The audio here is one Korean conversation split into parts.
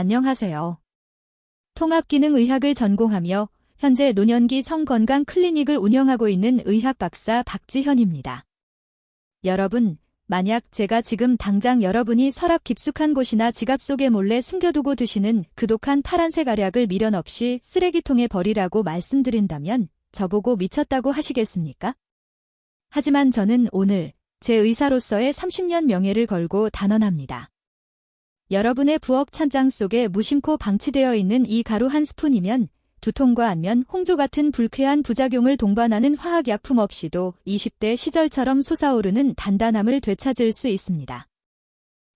안녕하세요. 통합기능의학을 전공하며 현재 노년기 성건강 클리닉을 운영하고 있는 의학 박사 박지현입니다. 여러분, 만약 제가 지금 당장 여러분이 서랍 깊숙한 곳이나 지갑 속에 몰래 숨겨두고 드시는 그 독한 파란색 알약을 미련 없이 쓰레기통에 버리라고 말씀드린다면 저보고 미쳤다고 하시겠습니까? 하지만 저는 오늘 제 의사로서의 30년 명예를 걸고 단언합니다. 여러분의 부엌 찬장 속에 무심코 방치되어 있는 이 가루 한 스푼이면 두통과 안면, 홍조 같은 불쾌한 부작용을 동반하는 화학약품 없이도 20대 시절처럼 솟아오르는 단단함을 되찾을 수 있습니다.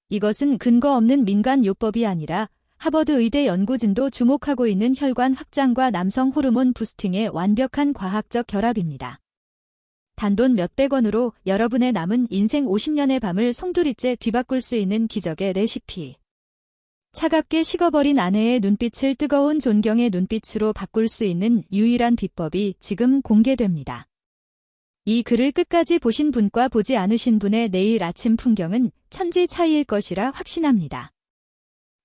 이것은 근거 없는 민간요법이 아니라 하버드 의대 연구진도 주목하고 있는 혈관 확장과 남성 호르몬 부스팅의 완벽한 과학적 결합입니다. 단돈 몇백 원으로 여러분의 남은 인생 50년의 밤을 송두리째 뒤바꿀 수 있는 기적의 레시피. 차갑게 식어버린 아내의 눈빛을 뜨거운 존경의 눈빛으로 바꿀 수 있는 유일한 비법이 지금 공개됩니다. 이 글을 끝까지 보신 분과 보지 않으신 분의 내일 아침 풍경은 천지 차이일 것이라 확신합니다.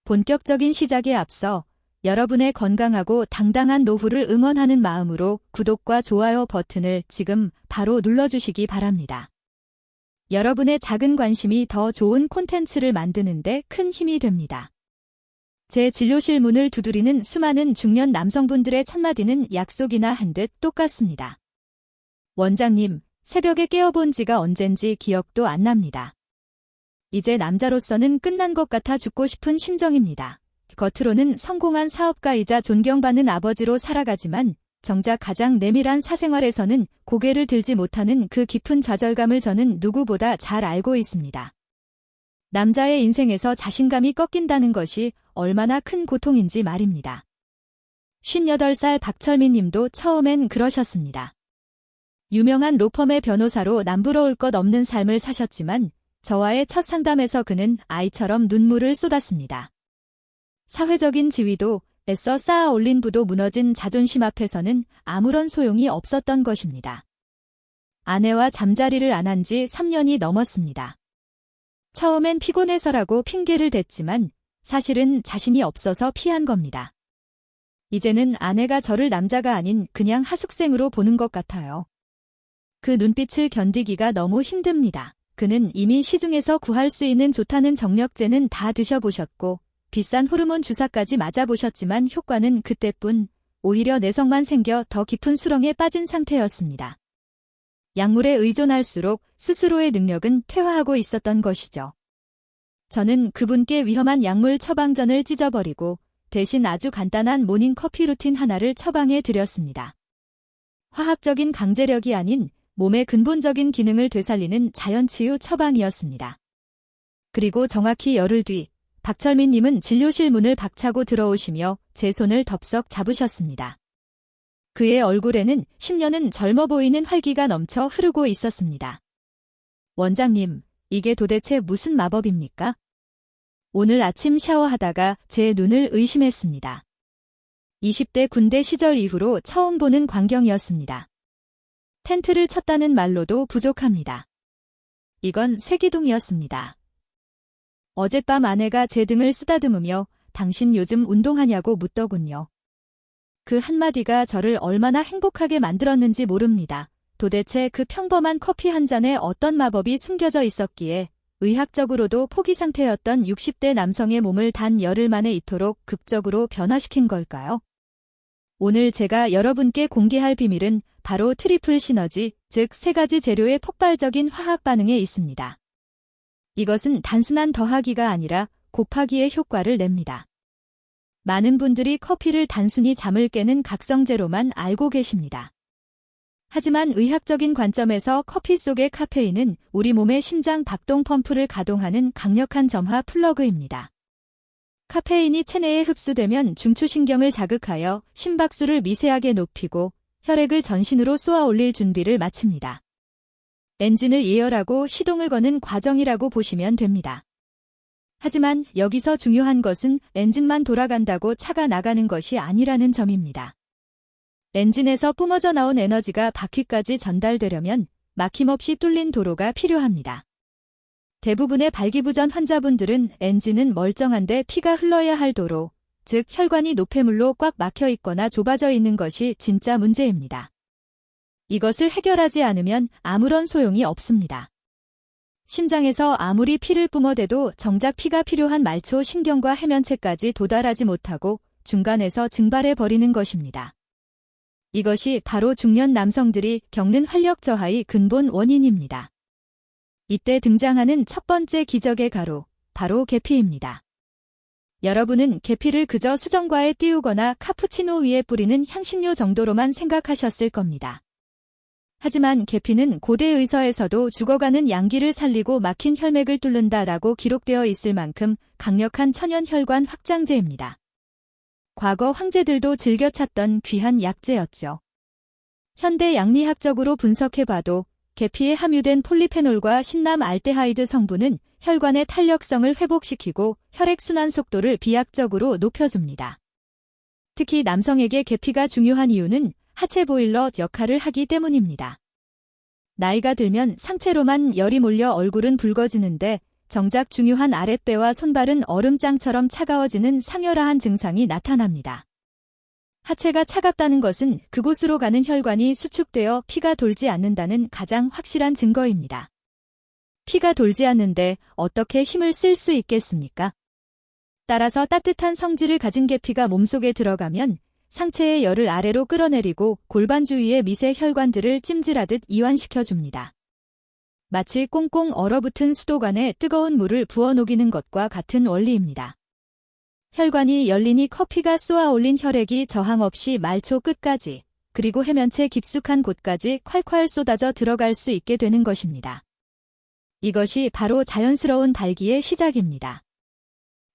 본격적인 시작에 앞서 여러분의 건강하고 당당한 노후를 응원하는 마음으로 구독과 좋아요 버튼을 지금 바로 눌러주시기 바랍니다. 여러분의 작은 관심이 더 좋은 콘텐츠를 만드는 데 큰 힘이 됩니다. 제 진료실 문을 두드리는 수많은 중년 남성분들의 첫마디는 약속이나 한 듯 똑같습니다. 원장님, 새벽에 깨어본 지가 언젠지 기억도 안 납니다. 이제 남자로서는 끝난 것 같아 죽고 싶은 심정입니다. 겉으로는 성공한 사업가이자 존경받는 아버지로 살아가지만 정작 가장 내밀한 사생활에서는 고개를 들지 못하는 그 깊은 좌절감을 저는 누구보다 잘 알고 있습니다. 남자의 인생에서 자신감이 꺾인다는 것이 얼마나 큰 고통인지 말입니다. 58살 박철민 님도 처음엔 그러셨습니다. 유명한 로펌의 변호사로 남부러울 것 없는 삶을 사셨지만 저와의 첫 상담에서 그는 아이처럼 눈물을 쏟았습니다. 사회적인 지위도 애써 쌓아 올린 부도 무너진 자존심 앞에서는 아무런 소용이 없었던 것입니다. 아내와 잠자리를 안 한 지 3년이 넘었습니다. 처음엔 피곤해서라고 핑계를 댔지만 사실은 자신이 없어서 피한 겁니다. 이제는 아내가 저를 남자가 아닌 그냥 하숙생으로 보는 것 같아요. 그 눈빛을 견디기가 너무 힘듭니다. 그는 이미 시중에서 구할 수 있는 좋다는 정력제는 다 드셔보셨고 비싼 호르몬 주사까지 맞아보셨지만 효과는 그때뿐, 오히려 내성만 생겨 더 깊은 수렁에 빠진 상태였습니다. 약물에 의존할수록 스스로의 능력은 퇴화하고 있었던 것이죠. 저는 그분께 위험한 약물 처방전을 찢어버리고 대신 아주 간단한 모닝커피 루틴 하나를 처방해 드렸습니다. 화학적인 강제력이 아닌 몸의 근본적인 기능을 되살리는 자연치유 처방이었습니다. 그리고 정확히 열흘 뒤 박철민 님은 진료실 문을 박차고 들어오시며 제 손을 덥석 잡으셨습니다. 그의 얼굴에는 10년은 젊어 보이는 활기가 넘쳐 흐르고 있었습니다. 원장님, 이게 도대체 무슨 마법입니까? 오늘 아침 샤워하다가 제 눈을 의심했습니다. 20대 군대 시절 이후로 처음 보는 광경이었습니다. 텐트를 쳤다는 말로도 부족합니다. 이건 쇠기둥이었습니다. 어젯밤 아내가 제 등을 쓰다듬으며 당신 요즘 운동하냐고 묻더군요. 그 한마디가 저를 얼마나 행복하게 만들었는지 모릅니다. 도대체 그 평범한 커피 한 잔에 어떤 마법이 숨겨져 있었기에 의학적으로도 포기 상태였던 60대 남성의 몸을 단 열흘 만에 이토록 극적으로 변화시킨 걸까요? 오늘 제가 여러분께 공개할 비밀은 바로 트리플 시너지, 즉 3가지 재료의 폭발적인 화학 반응에 있습니다. 이것은 단순한 더하기가 아니라 곱하기의 효과를 냅니다. 많은 분들이 커피를 단순히 잠을 깨는 각성제로만 알고 계십니다. 하지만 의학적인 관점에서 커피 속의 카페인은 우리 몸의 심장 박동 펌프를 가동하는 강력한 점화 플러그입니다. 카페인이 체내에 흡수되면 중추신경을 자극하여 심박수를 미세하게 높이고 혈액을 전신으로 쏘아 올릴 준비를 마칩니다. 엔진을 예열하고 시동을 거는 과정이라고 보시면 됩니다. 하지만 여기서 중요한 것은 엔진만 돌아간다고 차가 나가는 것이 아니라는 점입니다. 엔진에서 뿜어져 나온 에너지가 바퀴까지 전달되려면 막힘없이 뚫린 도로가 필요합니다. 대부분의 발기부전 환자분들은 엔진은 멀쩡한데 피가 흘러야 할 도로, 즉 혈관이 노폐물로 꽉 막혀 있거나 좁아져 있는 것이 진짜 문제입니다. 이것을 해결하지 않으면 아무런 소용이 없습니다. 심장에서 아무리 피를 뿜어대도 정작 피가 필요한 말초 신경과 해면체까지 도달하지 못하고 중간에서 증발해 버리는 것입니다. 이것이 바로 중년 남성들이 겪는 활력 저하의 근본 원인입니다. 이때 등장하는 첫 번째 기적의 가루, 바로 계피입니다. 여러분은 계피를 그저 수정과에 띄우거나 카푸치노 위에 뿌리는 향신료 정도로만 생각하셨을 겁니다. 하지만 계피는 고대 의서에서도 죽어가는 양기를 살리고 막힌 혈맥을 뚫는다라고 기록되어 있을 만큼 강력한 천연 혈관 확장제입니다. 과거 황제들도 즐겨 찾던 귀한 약재였죠. 현대 양리학적으로 분석해봐도 계피에 함유된 폴리페놀과 신남 알데하이드 성분은 혈관의 탄력성을 회복시키고 혈액순환 속도를 비약적으로 높여줍니다. 특히 남성에게 계피가 중요한 이유는 하체 보일러 역할을 하기 때문입니다. 나이가 들면 상체로만 열이 몰려 얼굴은 붉어지는데 정작 중요한 아랫배와 손발은 얼음장처럼 차가워지는 상열화한 증상이 나타납니다. 하체가 차갑다는 것은 그곳으로 가는 혈관이 수축되어 피가 돌지 않는다는 가장 확실한 증거입니다. 피가 돌지 않는데 어떻게 힘을 쓸 수 있겠습니까? 따라서 따뜻한 성질을 가진 계피가 몸속에 들어가면 상체의 열을 아래로 끌어내리고 골반 주위의 미세 혈관들을 찜질하듯 이완시켜줍니다. 마치 꽁꽁 얼어붙은 수도관에 뜨거운 물을 부어 녹이는 것과 같은 원리입니다. 혈관이 열리니 커피가 쏘아올린 혈액이 저항 없이 말초 끝까지, 그리고 해면체 깊숙한 곳까지 콸콸 쏟아져 들어갈 수 있게 되는 것입니다. 이것이 바로 자연스러운 발기의 시작입니다.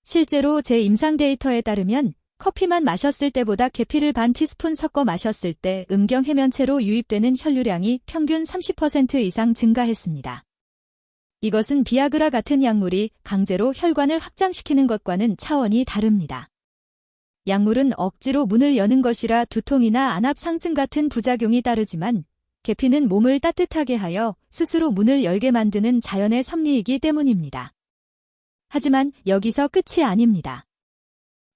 실제로 제 임상 데이터에 따르면 커피만 마셨을 때보다 계피를 반 티스푼 섞어 마셨을 때 음경 해면체로 유입되는 혈류량이 평균 30% 이상 증가했습니다. 이것은 비아그라 같은 약물이 강제로 혈관을 확장시키는 것과는 차원이 다릅니다. 약물은 억지로 문을 여는 것이라 두통이나 안압 상승 같은 부작용이 따르지만 계피는 몸을 따뜻하게 하여 스스로 문을 열게 만드는 자연의 섭리이기 때문입니다. 하지만 여기서 끝이 아닙니다.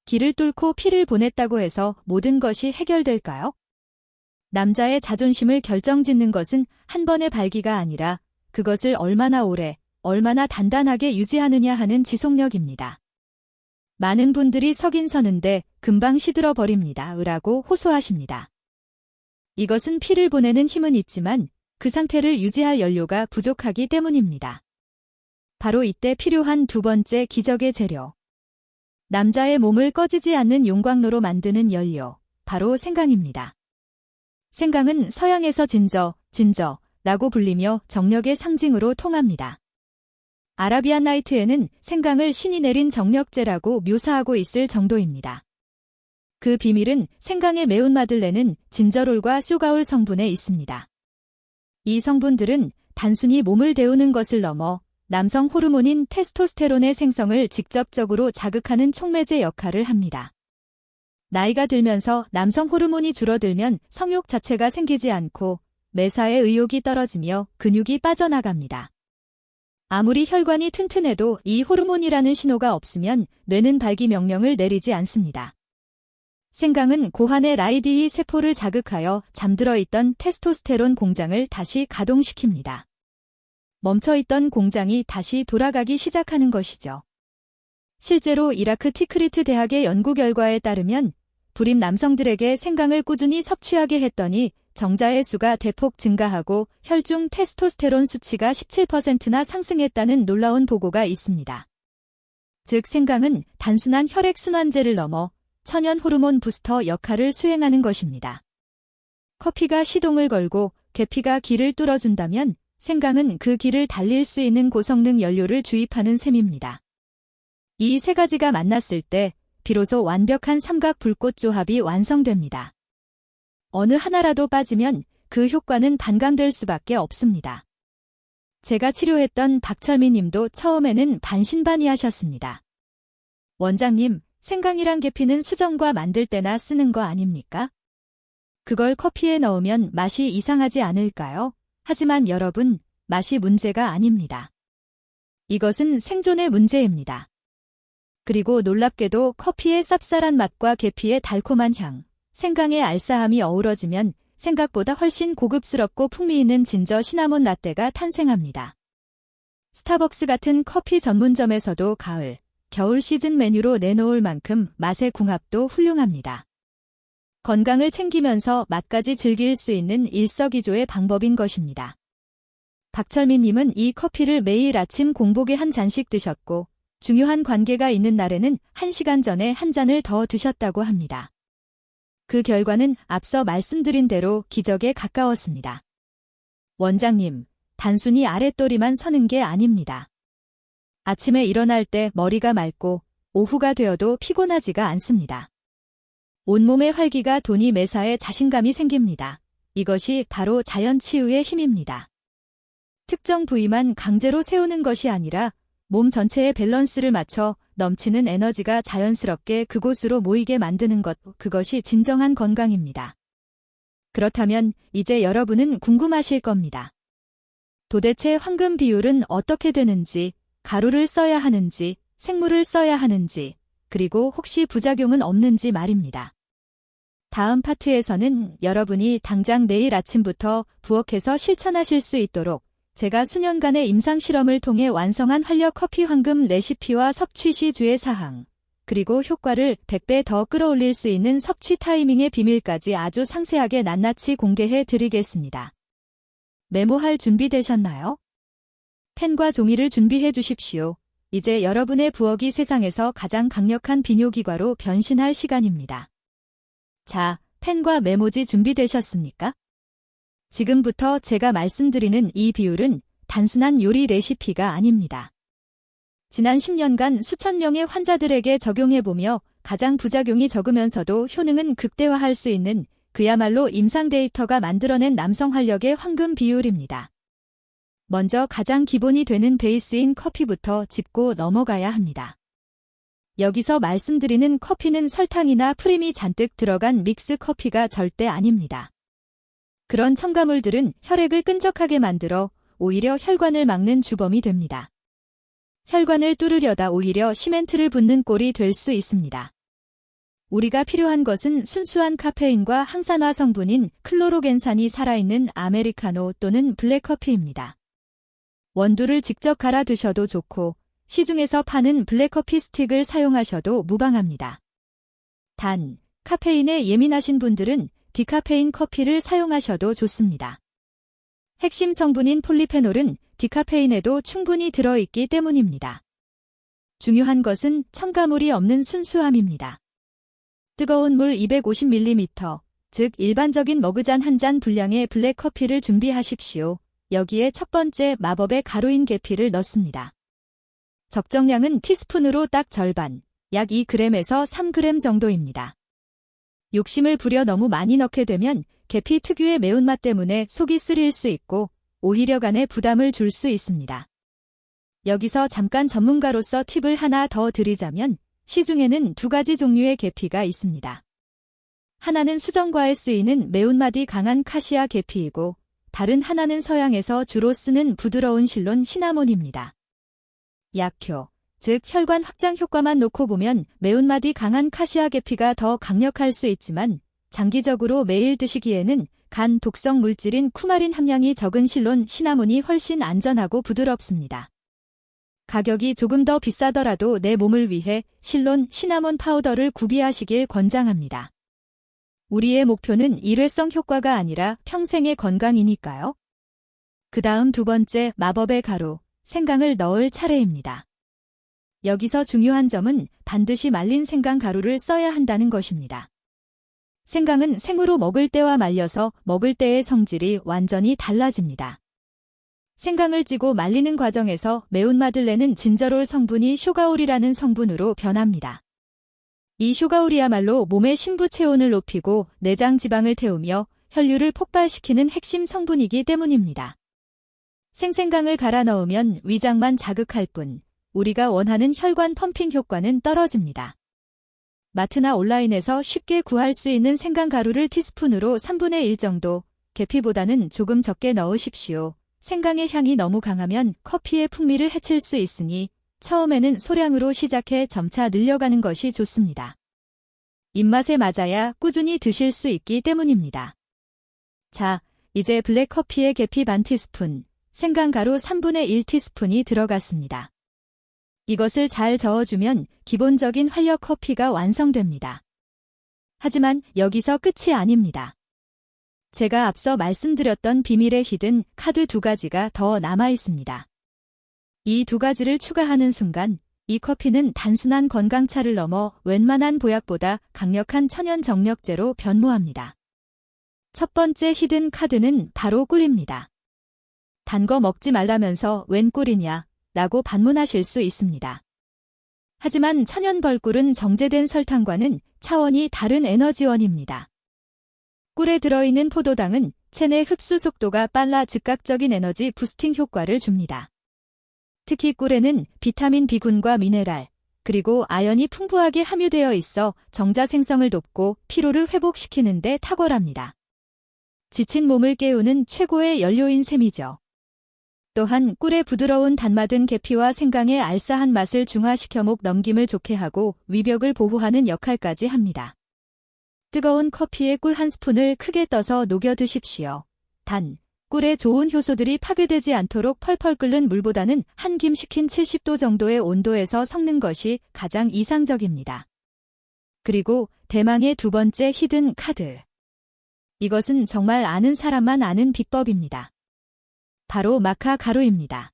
길을 뚫고 피를 보냈다고 해서 모든 것이 해결될까요? 남자의 자존심을 결정짓는 것은 한 번의 발기가 아니라 그것을 얼마나 오래, 얼마나 단단하게 유지하느냐 하는 지속력입니다. 많은 분들이 서긴 서는데 금방 시들어 버립니다. 라고 호소하십니다. 이것은 피를 보내는 힘은 있지만 그 상태를 유지할 연료가 부족하기 때문입니다. 바로 이때 필요한 두 번째 기적의 재료. 남자의 몸을 꺼지지 않는 용광로로 만드는 연료, 바로 생강입니다. 생강은 서양에서 진저라고 불리며 정력의 상징으로 통합니다. 아라비안 나이트에는 생강을 신이 내린 정력제라고 묘사하고 있을 정도입니다. 그 비밀은 생강의 매운맛을 내는 진저롤과 쇼가올 성분에 있습니다. 이 성분들은 단순히 몸을 데우는 것을 넘어 남성 호르몬인 테스토스테론의 생성을 직접적으로 자극하는 촉매제 역할을 합니다. 나이가 들면서 남성 호르몬이 줄어들면 성욕 자체가 생기지 않고 매사에 의욕이 떨어지며 근육이 빠져나갑니다. 아무리 혈관이 튼튼해도 이 호르몬이라는 신호가 없으면 뇌는 발기 명령을 내리지 않습니다. 생강은 고환의 라이디이 세포를 자극하여 잠들어 있던 테스토스테론 공장을 다시 가동시킵니다. 멈춰있던 공장이 다시 돌아가기 시작하는 것이죠. 실제로 이라크 티크리트 대학의 연구 결과에 따르면 불임 남성들에게 생강을 꾸준히 섭취하게 했더니 정자의 수가 대폭 증가하고 혈중 테스토스테론 수치가 17%나 상승했다는 놀라운 보고가 있습니다. 즉 생강은 단순한 혈액순환제를 넘어 천연 호르몬 부스터 역할을 수행하는 것입니다. 커피가 시동을 걸고 계피가 길을 뚫어준다면 생강은 그 길을 달릴 수 있는 고성능 연료를 주입하는 셈입니다. 이 세 가지가 만났을 때 비로소 완벽한 삼각 불꽃 조합이 완성됩니다. 어느 하나라도 빠지면 그 효과는 반감될 수밖에 없습니다. 제가 치료했던 박철미 님도 처음에는 반신반의하셨습니다. 원장님, 생강이랑 계피는 수정과 만들 때나 쓰는 거 아닙니까? 그걸 커피에 넣으면 맛이 이상하지 않을까요? 하지만 여러분, 맛이 문제가 아닙니다. 이것은 생존의 문제입니다. 그리고 놀랍게도 커피의 쌉쌀한 맛과 계피의 달콤한 향, 생강의 알싸함이 어우러지면 생각보다 훨씬 고급스럽고 풍미있는 진저 시나몬 라떼가 탄생합니다. 스타벅스 같은 커피 전문점에서도 가을, 겨울 시즌 메뉴로 내놓을 만큼 맛의 궁합도 훌륭합니다. 건강을 챙기면서 맛까지 즐길 수 있는 일석이조의 방법인 것입니다. 박철민님은 이 커피를 매일 아침 공복에 한 잔씩 드셨고 중요한 관계가 있는 날에는 1시간 전에 한 잔을 더 드셨다고 합니다. 그 결과는 앞서 말씀드린 대로 기적에 가까웠습니다. 원장님, 단순히 아랫도리만 서는 게 아닙니다. 아침에 일어날 때 머리가 맑고 오후가 되어도 피곤하지가 않습니다. 온몸의 활기가 도니 매사에 자신감이 생깁니다. 이것이 바로 자연 치유의 힘입니다. 특정 부위만 강제로 세우는 것이 아니라 몸 전체의 밸런스를 맞춰 넘치는 에너지가 자연스럽게 그곳으로 모이게 만드는 것, 그것이 진정한 건강입니다. 그렇다면 이제 여러분은 궁금하실 겁니다. 도대체 황금 비율은 어떻게 되는지, 가루를 써야 하는지, 생물을 써야 하는지, 그리고 혹시 부작용은 없는지 말입니다. 다음 파트에서는 여러분이 당장 내일 아침부터 부엌에서 실천하실 수 있도록 제가 수년간의 임상 실험을 통해 완성한 활력 커피 황금 레시피와 섭취 시 주의 사항, 그리고 효과를 100배 더 끌어올릴 수 있는 섭취 타이밍의 비밀까지 아주 상세하게 낱낱이 공개해 드리겠습니다. 메모할 준비 되셨나요? 펜과 종이를 준비해 주십시오. 이제 여러분의 부엌이 세상에서 가장 강력한 비뇨기과로 변신할 시간입니다. 자, 펜과 메모지 준비되셨습니까? 지금부터 제가 말씀드리는 이 비율은 단순한 요리 레시피가 아닙니다. 지난 10년간 수천 명의 환자들에게 적용해보며 가장 부작용이 적으면서도 효능은 극대화할 수 있는 그야말로 임상 데이터가 만들어낸 남성 활력의 황금 비율입니다. 먼저 가장 기본이 되는 베이스인 커피부터 짚고 넘어가야 합니다. 여기서 말씀드리는 커피는 설탕이나 프림이 잔뜩 들어간 믹스 커피가 절대 아닙니다. 그런 첨가물들은 혈액을 끈적하게 만들어 오히려 혈관을 막는 주범이 됩니다. 혈관을 뚫으려다 오히려 시멘트를 붓는 꼴이 될 수 있습니다. 우리가 필요한 것은 순수한 카페인과 항산화 성분인 클로로겐산이 살아있는 아메리카노 또는 블랙커피입니다. 원두를 직접 갈아 드셔도 좋고 시중에서 파는 블랙커피 스틱을 사용하셔도 무방합니다. 단, 카페인에 예민하신 분들은 디카페인 커피를 사용하셔도 좋습니다. 핵심 성분인 폴리페놀은 디카페인에도 충분히 들어있기 때문입니다. 중요한 것은 첨가물이 없는 순수함입니다. 뜨거운 물 250ml, 즉 일반적인 머그잔 한 잔 분량의 블랙커피를 준비하십시오. 여기에 첫 번째 마법의 가루인 계피를 넣습니다. 적정량은 티스푼으로 딱 절반, 약 2g에서 3g 정도입니다. 욕심을 부려 너무 많이 넣게 되면 계피 특유의 매운맛 때문에 속이 쓰릴 수 있고 오히려 간에 부담을 줄 수 있습니다. 여기서 잠깐 전문가로서 팁을 하나 더 드리자면 시중에는 두 가지 종류의 계피가 있습니다. 하나는 수정과에 쓰이는 매운맛이 강한 카시아 계피이고 다른 하나는 서양에서 주로 쓰는 부드러운 실론 시나몬입니다. 약효, 즉 혈관 확장 효과만 놓고 보면 매운맛이 강한 카시아 계피가 더 강력할 수 있지만 장기적으로 매일 드시기에는 간 독성 물질인 쿠마린 함량이 적은 실론 시나몬이 훨씬 안전하고 부드럽습니다. 가격이 조금 더 비싸더라도 내 몸을 위해 실론 시나몬 파우더를 구비하시길 권장합니다. 우리의 목표는 일회성 효과가 아니라 평생의 건강이니까요. 그 다음 두 번째 마법의 가루, 생강을 넣을 차례입니다. 여기서 중요한 점은 반드시 말린 생강 가루를 써야 한다는 것입니다. 생강은 생으로 먹을 때와 말려서 먹을 때의 성질이 완전히 달라집니다. 생강을 찌고 말리는 과정에서 매운맛을 내는 진저롤 성분이 쇼가올이라는 성분으로 변합니다. 이 쇼가올이야말로 몸의 신부 체온을 높이고 내장 지방을 태우며 혈류를 폭발시키는 핵심 성분이기 때문입니다. 생생강을 갈아 넣으면 위장만 자극할 뿐 우리가 원하는 혈관 펌핑 효과는 떨어집니다. 마트나 온라인에서 쉽게 구할 수 있는 생강 가루를 티스푼으로 3분의 1 정도, 계피보다는 조금 적게 넣으십시오. 생강의 향이 너무 강하면 커피의 풍미를 해칠 수 있으니 처음에는 소량으로 시작해 점차 늘려가는 것이 좋습니다. 입맛에 맞아야 꾸준히 드실 수 있기 때문입니다. 자, 이제 블랙커피에 계피 반 티스푼, 생강가루 3분의 1 티스푼이 들어갔습니다. 이것을 잘 저어주면 기본적인 활력 커피가 완성됩니다. 하지만 여기서 끝이 아닙니다. 제가 앞서 말씀드렸던 비밀의 히든 카드 2가지가 더 남아 있습니다. 이 2가지를 추가하는 순간 이 커피는 단순한 건강차를 넘어 웬만한 보약보다 강력한 천연 정력제로 변모합니다. 첫 번째 히든 카드는 바로 꿀입니다. 단 거 먹지 말라면서 웬 꿀이냐 라고 반문하실 수 있습니다. 하지만 천연 벌꿀은 정제된 설탕과는 차원이 다른 에너지원입니다. 꿀에 들어있는 포도당은 체내 흡수 속도가 빨라 즉각적인 에너지 부스팅 효과를 줍니다. 특히 꿀에는 비타민 B군과 미네랄, 그리고 아연이 풍부하게 함유되어 있어 정자 생성을 돕고 피로를 회복시키는 데 탁월합니다. 지친 몸을 깨우는 최고의 연료인 셈이죠. 또한 꿀의 부드러운 단맛은 계피와 생강의 알싸한 맛을 중화시켜 목 넘김을 좋게 하고 위벽을 보호하는 역할까지 합니다. 뜨거운 커피에 꿀 한 스푼을 크게 떠서 녹여 드십시오. 단, 꿀의 좋은 효소들이 파괴되지 않도록 펄펄 끓는 물보다는 한 김 식힌 70도 정도의 온도에서 섞는 것이 가장 이상적입니다. 그리고 대망의 두 번째 히든 카드. 이것은 정말 아는 사람만 아는 비법입니다. 바로 마카 가루입니다.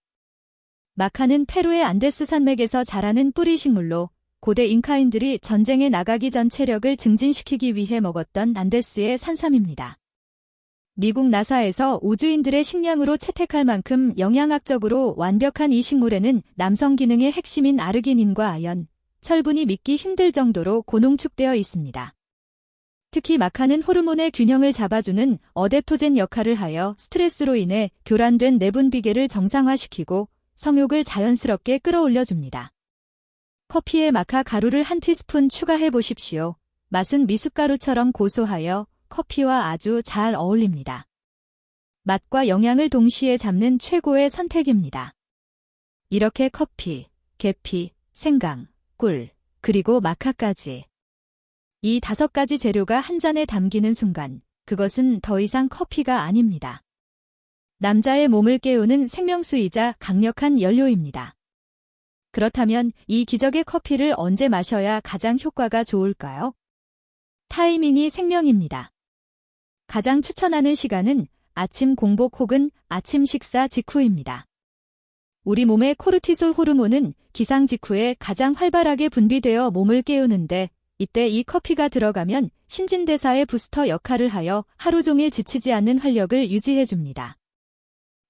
마카는 페루의 안데스 산맥에서 자라는 뿌리 식물로 고대 잉카인들이 전쟁에 나가기 전 체력을 증진시키기 위해 먹었던 안데스의 산삼입니다. 미국 나사에서 우주인들의 식량으로 채택할 만큼 영양학적으로 완벽한 이 식물에는 남성 기능의 핵심인 아르기닌과 아연, 철분이 믿기 힘들 정도로 고농축되어 있습니다. 특히 마카는 호르몬의 균형을 잡아주는 어댑토젠 역할을 하여 스트레스로 인해 교란된 내분비계를 정상화시키고 성욕을 자연스럽게 끌어올려줍니다. 커피에 마카 가루를 한 티스푼 추가해 보십시오. 맛은 미숫가루처럼 고소하여 커피와 아주 잘 어울립니다. 맛과 영양을 동시에 잡는 최고의 선택입니다. 이렇게 커피, 계피, 생강, 꿀, 그리고 마카까지. 이 5가지 재료가 한 잔에 담기는 순간 그것은 더 이상 커피가 아닙니다. 남자의 몸을 깨우는 생명수이자 강력한 연료입니다. 그렇다면 이 기적의 커피를 언제 마셔야 가장 효과가 좋을까요? 타이밍이 생명입니다. 가장 추천하는 시간은 아침 공복 혹은 아침 식사 직후입니다. 우리 몸의 코르티솔 호르몬은 기상 직후에 가장 활발하게 분비되어 몸을 깨우는데 이때 이 커피가 들어가면 신진대사의 부스터 역할을 하여 하루 종일 지치지 않는 활력을 유지해줍니다.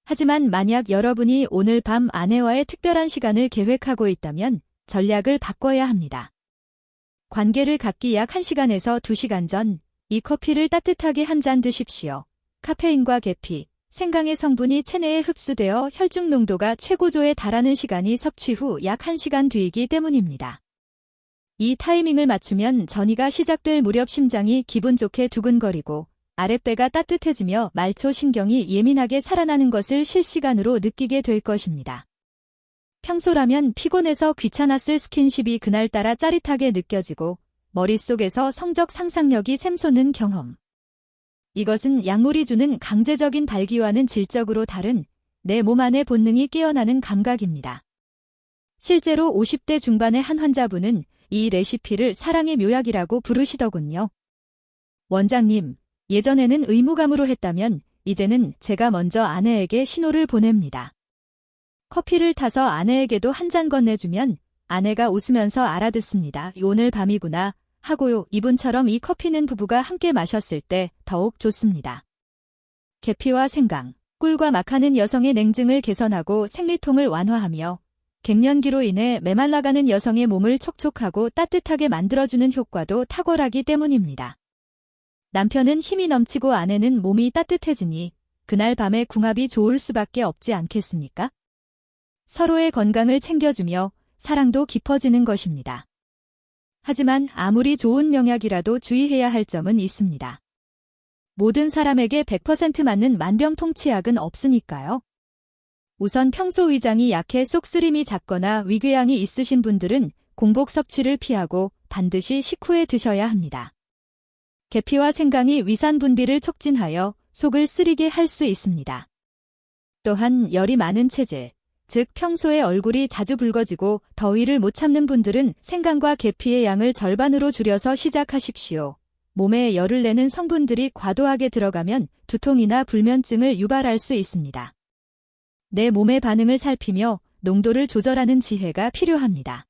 하지만 만약 여러분이 오늘 밤 아내와의 특별한 시간을 계획하고 있다면 전략을 바꿔야 합니다. 관계를 갖기 약 1시간에서 2시간 전 이 커피를 따뜻하게 한 잔 드십시오. 카페인과 계피, 생강의 성분이 체내에 흡수되어 혈중 농도가 최고조에 달하는 시간이 섭취 후 약 1시간 뒤이기 때문입니다. 이 타이밍을 맞추면 전이가 시작될 무렵 심장이 기분 좋게 두근거리고 아랫배가 따뜻해지며 말초 신경이 예민하게 살아나는 것을 실시간으로 느끼게 될 것입니다. 평소라면 피곤해서 귀찮았을 스킨십이 그날따라 짜릿하게 느껴지고 머릿속에서 성적 상상력이 샘솟는 경험. 이것은 약물이 주는 강제적인 발기와는 질적으로 다른 내 몸 안의 본능이 깨어나는 감각입니다. 실제로 50대 중반의 한 환자분은 이 레시피를 사랑의 묘약이라고 부르시더군요. 원장님, 예전에는 의무감으로 했다면 이제는 제가 먼저 아내에게 신호를 보냅니다. 커피를 타서 아내에게도 한 잔 건네주면 아내가 웃으면서 알아듣습니다. 오늘 밤이구나 하고요. 이분처럼 이 커피는 부부가 함께 마셨을 때 더욱 좋습니다. 계피와 생강, 꿀과 마카는 여성의 냉증을 개선하고 생리통을 완화하며 갱년기로 인해 메말라가는 여성의 몸을 촉촉하고 따뜻하게 만들어주는 효과도 탁월하기 때문입니다. 남편은 힘이 넘치고 아내는 몸이 따뜻해지니 그날 밤에 궁합이 좋을 수밖에 없지 않겠습니까? 서로의 건강을 챙겨주며 사랑도 깊어지는 것입니다. 하지만 아무리 좋은 명약이라도 주의해야 할 점은 있습니다. 모든 사람에게 100% 맞는 만병통치약은 없으니까요. 우선 평소 위장이 약해 속쓰림이 작거나 위궤양이 있으신 분들은 공복 섭취를 피하고 반드시 식후에 드셔야 합니다. 계피와 생강이 위산 분비를 촉진하여 속을 쓰리게 할 수 있습니다. 또한 열이 많은 체질, 즉 평소에 얼굴이 자주 붉어지고 더위를 못 참는 분들은 생강과 계피의 양을 절반으로 줄여서 시작하십시오. 몸에 열을 내는 성분들이 과도하게 들어가면 두통이나 불면증을 유발할 수 있습니다. 내 몸의 반응을 살피며 농도를 조절하는 지혜가 필요합니다.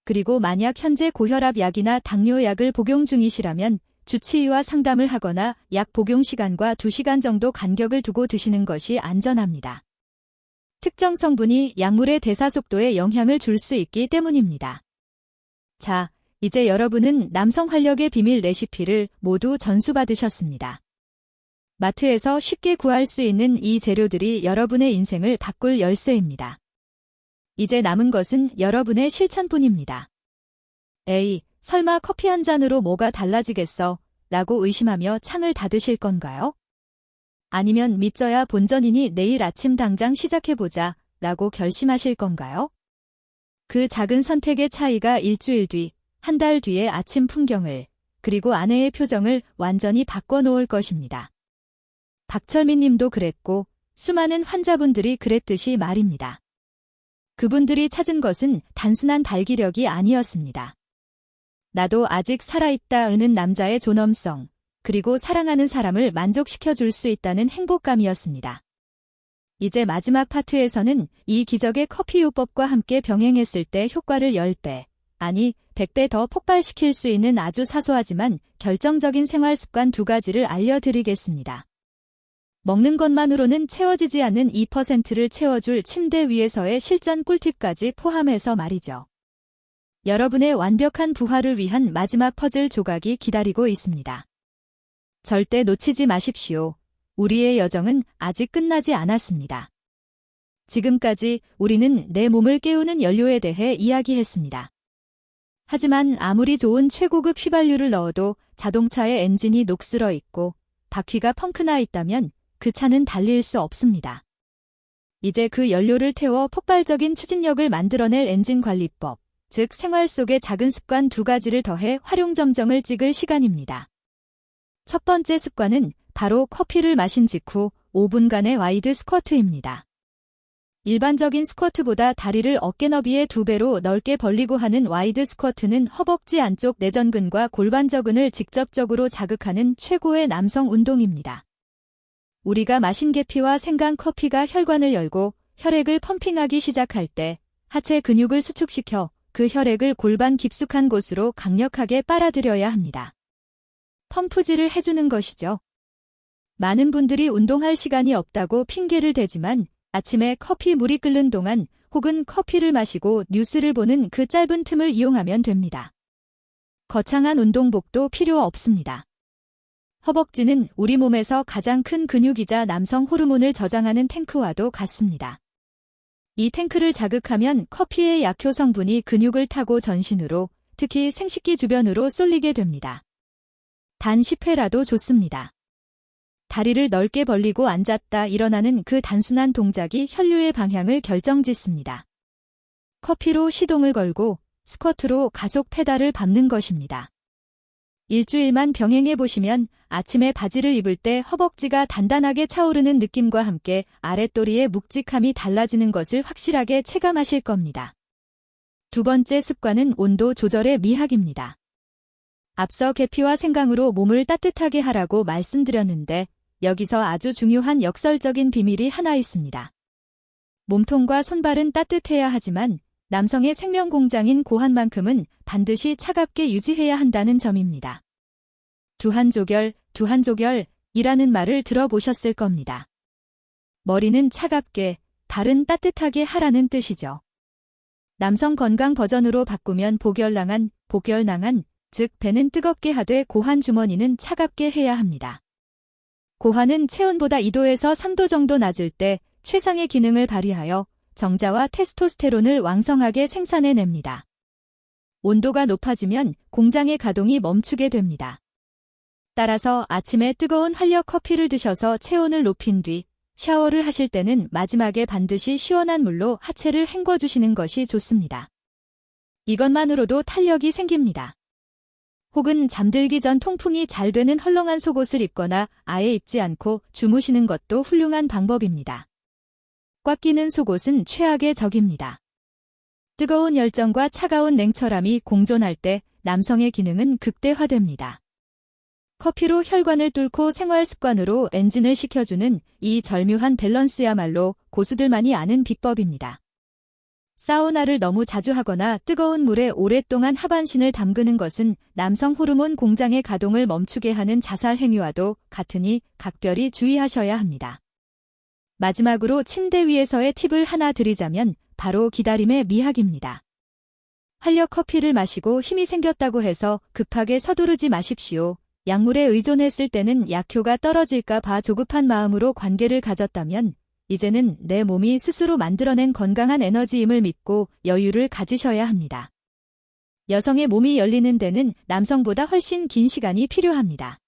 그리고 만약 현재 고혈압 약이나 당뇨약을 복용 중이시라면 주치의와 상담을 하거나 약 복용 시간과 2시간 정도 간격을 두고 드시는 것이 안전합니다. 특정 성분이 약물의 대사 속도에 영향을 줄 수 있기 때문입니다. 자, 이제 여러분은 남성 활력의 비밀 레시피를 모두 전수받으셨습니다. 마트에서 쉽게 구할 수 있는 이 재료들이 여러분의 인생을 바꿀 열쇠입니다. 이제 남은 것은 여러분의 실천뿐입니다. 에이, 설마 커피 한 잔으로 뭐가 달라지겠어? 라고 의심하며 창을 닫으실 건가요? 아니면 믿져야 본전이니 내일 아침 당장 시작해보자 라고 결심하실 건가요? 그 작은 선택의 차이가 일주일 뒤, 한 달 뒤의 아침 풍경을, 그리고 아내의 표정을 완전히 바꿔놓을 것입니다. 박철민 님도 그랬고 수많은 환자분들이 그랬듯이 말입니다. 그분들이 찾은 것은 단순한 발기력이 아니었습니다. 나도 아직 살아있다는 남자의 존엄성, 그리고 사랑하는 사람을 만족시켜줄 수 있다는 행복감이었습니다. 이제 마지막 파트에서는 이 기적의 커피 요법과 함께 병행했을 때 효과를 10배, 아니 100배 더 폭발시킬 수 있는 아주 사소하지만 결정적인 생활 습관 2가지를 알려드리겠습니다. 먹는 것만으로는 채워지지 않는 2%를 채워줄 침대 위에서의 실전 꿀팁까지 포함해서 말이죠. 여러분의 완벽한 부활을 위한 마지막 퍼즐 조각이 기다리고 있습니다. 절대 놓치지 마십시오. 우리의 여정은 아직 끝나지 않았습니다. 지금까지 우리는 내 몸을 깨우는 연료에 대해 이야기했습니다. 하지만 아무리 좋은 최고급 휘발유를 넣어도 자동차의 엔진이 녹슬어 있고 바퀴가 펑크나 있다면 그 차는 달릴 수 없습니다. 이제 그 연료를 태워 폭발적인 추진력을 만들어낼 엔진 관리법, 즉 생활 속의 작은 습관 2가지를 더해 활용점정을 찍을 시간입니다. 첫 번째 습관은 바로 커피를 마신 직후 5분간의 와이드 스쿼트입니다. 일반적인 스쿼트보다 다리를 어깨 너비의 2배로 넓게 벌리고 하는 와이드 스쿼트는 허벅지 안쪽 내전근과 골반저근을 직접적으로 자극하는 최고의 남성 운동입니다. 우리가 마신 계피와 생강 커피가 혈관을 열고 혈액을 펌핑하기 시작할 때 하체 근육을 수축시켜 그 혈액을 골반 깊숙한 곳으로 강력하게 빨아들여야 합니다. 펌프질을 해주는 것이죠. 많은 분들이 운동할 시간이 없다고 핑계를 대지만 아침에 커피 물이 끓는 동안 혹은 커피를 마시고 뉴스를 보는 그 짧은 틈을 이용하면 됩니다. 거창한 운동복도 필요 없습니다. 허벅지는 우리 몸에서 가장 큰 근육이자 남성 호르몬을 저장하는 탱크와도 같습니다. 이 탱크를 자극하면 커피의 약효 성분이 근육을 타고 전신으로, 특히 생식기 주변으로 쏠리게 됩니다. 단 10회라도 좋습니다. 다리를 넓게 벌리고 앉았다 일어나는 그 단순한 동작이 혈류의 방향을 결정짓습니다. 커피로 시동을 걸고 스쿼트로 가속 페달을 밟는 것입니다. 일주일만 병행해보시면 아침에 바지를 입을 때 허벅지가 단단하게 차오르는 느낌과 함께 아랫도리의 묵직함이 달라지는 것을 확실하게 체감하실 겁니다. 두 번째 습관은 온도 조절의 미학입니다. 앞서 계피와 생강으로 몸을 따뜻하게 하라고 말씀드렸는데 여기서 아주 중요한 역설적인 비밀이 하나 있습니다. 몸통과 손발은 따뜻해야 하지만 남성의 생명 공장인 고환만큼은 반드시 차갑게 유지해야 한다는 점입니다. 두한조결이라는 말을 들어보셨을 겁니다. 머리는 차갑게, 발은 따뜻하게 하라는 뜻이죠. 남성 건강 버전으로 바꾸면 복열낭한, 즉 배는 뜨겁게 하되 고환 주머니는 차갑게 해야 합니다. 고환은 체온보다 2도에서 3도 정도 낮을 때 최상의 기능을 발휘하여 정자와 테스토스테론을 왕성하게 생산해냅니다. 온도가 높아지면 공장의 가동이 멈추게 됩니다. 따라서 아침에 뜨거운 활력 커피를 드셔서 체온을 높인 뒤 샤워를 하실 때는 마지막에 반드시 시원한 물로 하체를 헹궈주시는 것이 좋습니다. 이것만으로도 탄력이 생깁니다. 혹은 잠들기 전 통풍이 잘 되는 헐렁한 속옷을 입거나 아예 입지 않고 주무시는 것도 훌륭한 방법입니다. 꽉 끼는 속옷은 최악의 적입니다. 뜨거운 열정과 차가운 냉철함이 공존할 때 남성의 기능은 극대화됩니다. 커피로 혈관을 뚫고 생활 습관으로 엔진을 식혀주는 이 절묘한 밸런스야말로 고수들만이 아는 비법입니다. 사우나를 너무 자주 하거나 뜨거운 물에 오랫동안 하반신을 담그는 것은 남성 호르몬 공장의 가동을 멈추게 하는 자살 행위와도 같으니 각별히 주의하셔야 합니다. 마지막으로 침대 위에서의 팁을 하나 드리자면 바로 기다림의 미학입니다. 활력 커피를 마시고 힘이 생겼다고 해서 급하게 서두르지 마십시오. 약물에 의존했을 때는 약효가 떨어질까 봐 조급한 마음으로 관계를 가졌다면 이제는 내 몸이 스스로 만들어낸 건강한 에너지임을 믿고 여유를 가지셔야 합니다. 여성의 몸이 열리는 데는 남성보다 훨씬 긴 시간이 필요합니다.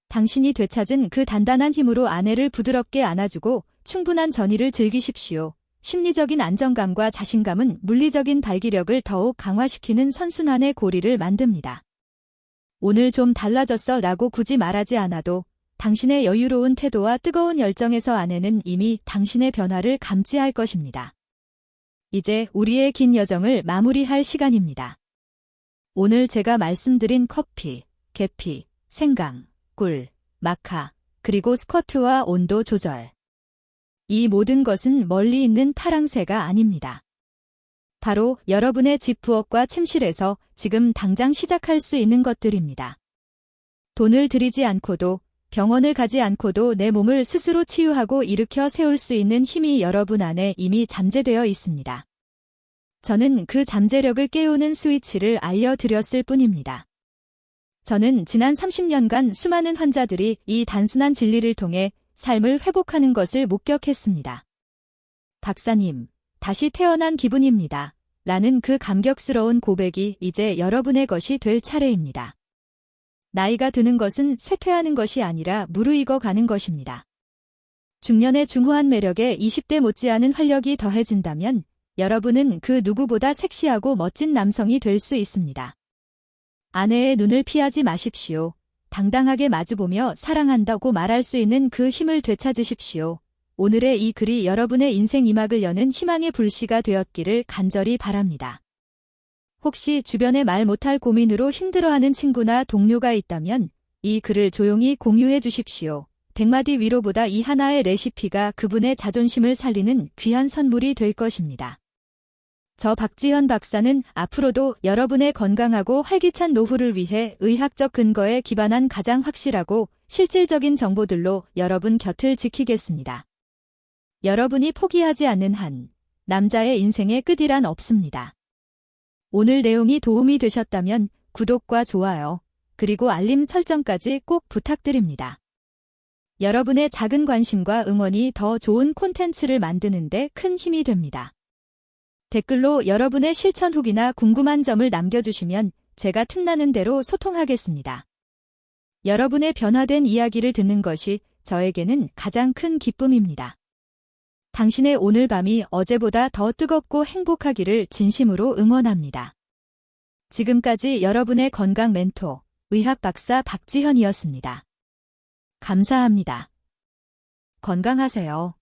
당신이 되찾은 그 단단한 힘으로 아내를 부드럽게 안아주고 충분한 전의를 즐기십시오. 심리적인 안정감과 자신감은 물리적인 발기력을 더욱 강화시키는 선순환의 고리를 만듭니다. 오늘 좀 달라졌어 라고 굳이 말하지 않아도 당신의 여유로운 태도와 뜨거운 열정에서 아내는 이미 당신의 변화를 감지할 것입니다. 이제 우리의 긴 여정을 마무리할 시간입니다. 오늘 제가 말씀드린 커피, 계피, 생강, 꿀, 마카, 그리고 스쿼트와 온도 조절. 이 모든 것은 멀리 있는 파랑새가 아닙니다. 바로 여러분의 집 부엌과 침실에서 지금 당장 시작할 수 있는 것들입니다. 돈을 들이지 않고도 병원을 가지 않고도 내 몸을 스스로 치유하고 일으켜 세울 수 있는 힘이 여러분 안에 이미 잠재되어 있습니다. 저는 그 잠재력을 깨우는 스위치를 알려드렸을 뿐입니다. 저는 지난 30년간 수많은 환자들이 이 단순한 진리를 통해 삶을 회복하는 것을 목격했습니다. 박사님, 다시 태어난 기분입니다. 라는 그 감격스러운 고백이 이제 여러분의 것이 될 차례입니다. 나이가 드는 것은 쇠퇴하는 것이 아니라 무르익어 가는 것입니다. 중년의 중후한 매력에 20대 못지않은 활력이 더해진다면 여러분은 그 누구보다 섹시하고 멋진 남성이 될 수 있습니다. 아내의 눈을 피하지 마십시오. 당당하게 마주보며 사랑한다고 말할 수 있는 그 힘을 되찾으십시오. 오늘의 이 글이 여러분의 인생 이막을 여는 희망의 불씨가 되었기를 간절히 바랍니다. 혹시 주변에 말 못할 고민으로 힘들어하는 친구나 동료가 있다면 이 글을 조용히 공유해 주십시오. 100마디 위로보다 이 하나의 레시피가 그분의 자존심을 살리는 귀한 선물이 될 것입니다. 저 박지현 박사는 앞으로도 여러분의 건강하고 활기찬 노후를 위해 의학적 근거에 기반한 가장 확실하고 실질적인 정보들로 여러분 곁을 지키겠습니다. 여러분이 포기하지 않는 한 남자의 인생의 끝이란 없습니다. 오늘 내용이 도움이 되셨다면 구독과 좋아요, 그리고 알림 설정까지 꼭 부탁드립니다. 여러분의 작은 관심과 응원이 더 좋은 콘텐츠를 만드는 데 큰 힘이 됩니다. 댓글로 여러분의 실천 후기나 궁금한 점을 남겨주시면 제가 틈나는 대로 소통하겠습니다. 여러분의 변화된 이야기를 듣는 것이 저에게는 가장 큰 기쁨입니다. 당신의 오늘 밤이 어제보다 더 뜨겁고 행복하기를 진심으로 응원합니다. 지금까지 여러분의 건강 멘토, 의학 박사 박지현이었습니다. 감사합니다. 건강하세요.